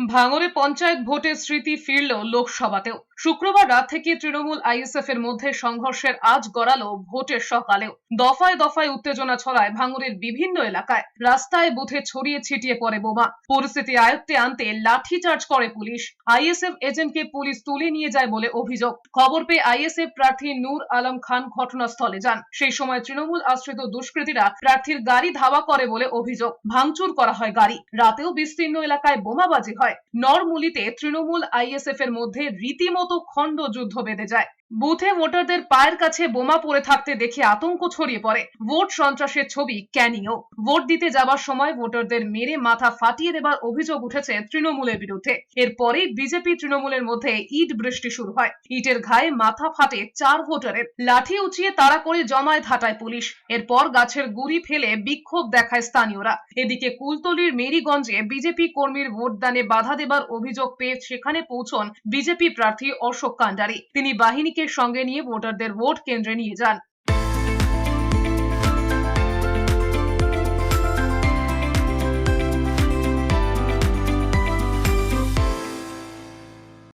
ভাঙড়ে পঞ্চায়েত ভোটের স্মৃতি ফিরল লোকসভাতেও। শুক্রবার রাত থেকে তৃণমূল আইএসএফ এর মধ্যে সংঘর্ষের আজ গড়ালো ভোটের সকালেও। দফায় দফায় উত্তেজনা ছড়ায় ভাঙড়ের বিভিন্ন এলাকায়। রাস্তায় বুথে ছড়িয়ে ছিটিয়ে পড়ে বোমা। পরিস্থিতি আয়ত্তে আনতে লাঠিচার্জ করে পুলিশ। আইএসএফ এজেন্টকে পুলিশ তুলে নিয়ে যায় বলে অভিযোগ। খবর পেয়ে আইএসএফ প্রার্থী নূর আলম খান ঘটনাস্থলে যান। সেই সময় তৃণমূল আশ্রিত দুষ্কৃতীরা প্রার্থীর গাড়ি ধাওয়া করে বলে অভিযোগ। ভাঙচুর করা হয় গাড়ি। রাতেও বিস্তীর্ণ এলাকায় বোমাবাজি হয়। নরমুলিতে তৃণমূল আইএসএফ এর মধ্যে রীতিমতো খন্ড যুদ্ধ বেঁধে যায়। বুথে ভোটারদের পায়ের কাছে বোমা পড়ে থাকতে দেখে আতঙ্ক ছড়িয়ে পড়ে। ভোট সন্ত্রাসের ছবি ক্যানিংও। ভোট দিতে যাবার সময় ভোটারদের মেরে মাথা ফাটিয়ে দেবার অভিযোগ উঠেছে তৃণমূলের বিরুদ্ধে। এরপরেই বিজেপি তৃণমূলের মধ্যে ইট বৃষ্টি শুরু হয়। ইটের ঘায়ে মাথা ফাটে 4 ভোটারের। লাঠি উঁচিয়ে তাড়া করে জমায়েত হাঁটায় পুলিশ। এরপর গাছের গুড়ি ফেলে বিক্ষোভ দেখায় স্থানীয়রা। এদিকে কুলতলির মেরিগঞ্জে বিজেপি কর্মীর ভোটদানে বাধা দেবার অভিযোগ পেয়ে সেখানে পৌঁছন বিজেপি প্রার্থী অশোক কান্ডারি। তিনি বাহিনীকে সঙ্গে নিয়ে ভোটারদের ভোট কেন্দ্রে নিয়ে যান।